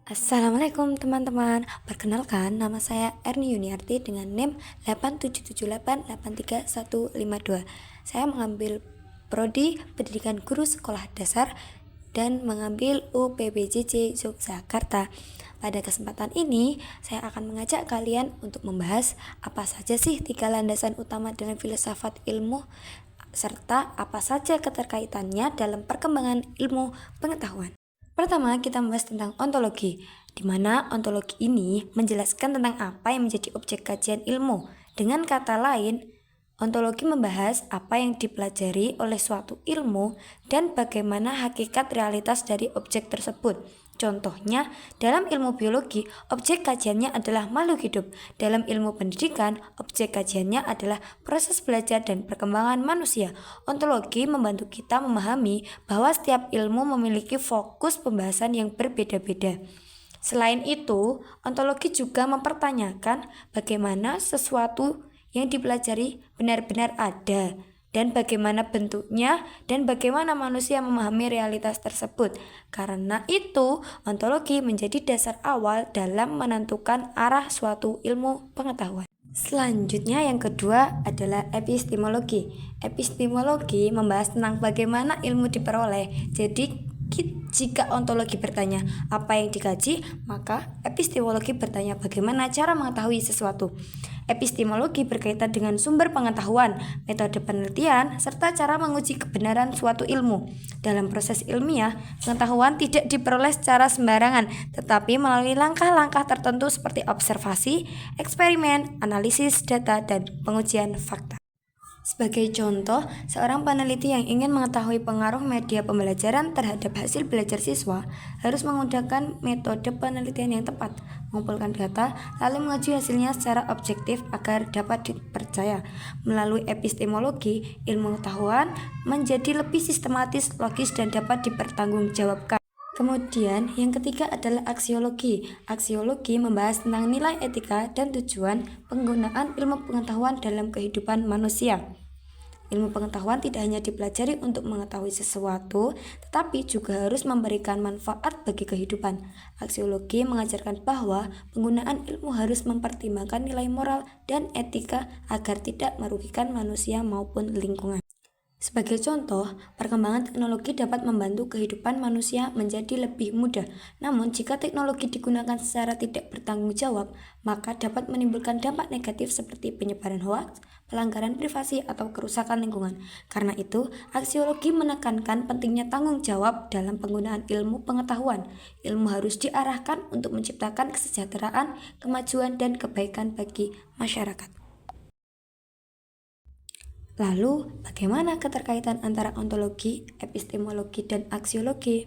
Assalamualaikum teman-teman, perkenalkan nama saya Erni Yuniarti dengan NIM 8778835152. Saya mengambil Prodi Pendidikan Guru Sekolah Dasar dan mengambil UPBJJ Yogyakarta. Pada kesempatan ini, saya akan mengajak kalian untuk membahas apa saja sih 3 landasan utama dalam filsafat ilmu serta apa saja keterkaitannya dalam perkembangan ilmu pengetahuan. Pertama, kita membahas tentang ontologi, di mana ontologi ini menjelaskan tentang apa yang menjadi objek kajian ilmu. Dengan kata lain, ontologi membahas apa yang dipelajari oleh suatu ilmu dan bagaimana hakikat realitas dari objek tersebut. Contohnya, dalam ilmu biologi, objek kajiannya adalah makhluk hidup. Dalam ilmu pendidikan, objek kajiannya adalah proses belajar dan perkembangan manusia. Ontologi membantu kita memahami bahwa setiap ilmu memiliki fokus pembahasan yang berbeda-beda. Selain itu, ontologi juga mempertanyakan bagaimana sesuatu yang dipelajari benar-benar ada, dan bagaimana bentuknya, dan bagaimana manusia memahami realitas tersebut. Karena itu, ontologi menjadi dasar awal dalam menentukan arah suatu ilmu pengetahuan. Selanjutnya yang kedua adalah epistemologi. Epistemologi membahas tentang bagaimana ilmu diperoleh. Jadi jika ontologi bertanya apa yang dikaji, maka epistemologi bertanya bagaimana cara mengetahui sesuatu. Epistemologi berkaitan dengan sumber pengetahuan, metode penelitian, serta cara menguji kebenaran suatu ilmu. Dalam proses ilmiah, pengetahuan tidak diperoleh secara sembarangan, tetapi melalui langkah-langkah tertentu seperti observasi, eksperimen, analisis data, dan pengujian fakta. Sebagai contoh, seorang peneliti yang ingin mengetahui pengaruh media pembelajaran terhadap hasil belajar siswa harus menggunakan metode penelitian yang tepat, mengumpulkan data, lalu menguji hasilnya secara objektif agar dapat dipercaya. Melalui epistemologi, ilmu pengetahuan menjadi lebih sistematis, logis, dan dapat dipertanggungjawabkan. Kemudian, yang ketiga adalah aksiologi. Aksiologi membahas tentang nilai etika dan tujuan penggunaan ilmu pengetahuan dalam kehidupan manusia. Ilmu pengetahuan tidak hanya dipelajari untuk mengetahui sesuatu, tetapi juga harus memberikan manfaat bagi kehidupan. Aksiologi mengajarkan bahwa penggunaan ilmu harus mempertimbangkan nilai moral dan etika agar tidak merugikan manusia maupun lingkungan. Sebagai contoh, perkembangan teknologi dapat membantu kehidupan manusia menjadi lebih mudah. Namun, jika teknologi digunakan secara tidak bertanggung jawab, maka dapat menimbulkan dampak negatif seperti penyebaran hoaks, pelanggaran privasi, atau kerusakan lingkungan. Karena itu, aksiologi menekankan pentingnya tanggung jawab dalam penggunaan ilmu pengetahuan. Ilmu harus diarahkan untuk menciptakan kesejahteraan, kemajuan, dan kebaikan bagi masyarakat. Lalu, bagaimana keterkaitan antara ontologi, epistemologi, dan aksiologi?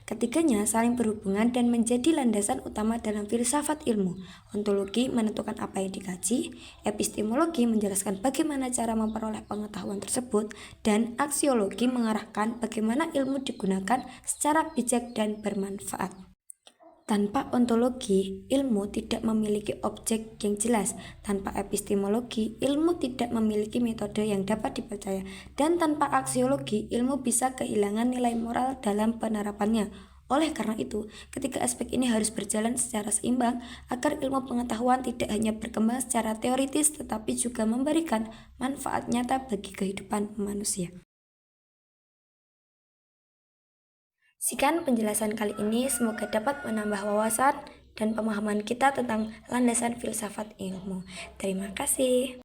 Ketiganya saling berhubungan dan menjadi landasan utama dalam filsafat ilmu. Ontologi menentukan apa yang dikaji, epistemologi menjelaskan bagaimana cara memperoleh pengetahuan tersebut, dan aksiologi mengarahkan bagaimana ilmu digunakan secara bijak dan bermanfaat. Tanpa ontologi, ilmu tidak memiliki objek yang jelas. Tanpa epistemologi, ilmu tidak memiliki metode yang dapat dipercaya. Dan tanpa aksiologi, ilmu bisa kehilangan nilai moral dalam penerapannya. Oleh karena itu, ketiga aspek ini harus berjalan secara seimbang agar ilmu pengetahuan tidak hanya berkembang secara teoritis tetapi juga memberikan manfaat nyata bagi kehidupan manusia. Sekian penjelasan kali ini, semoga dapat menambah wawasan dan pemahaman kita tentang landasan filsafat ilmu. Terima kasih.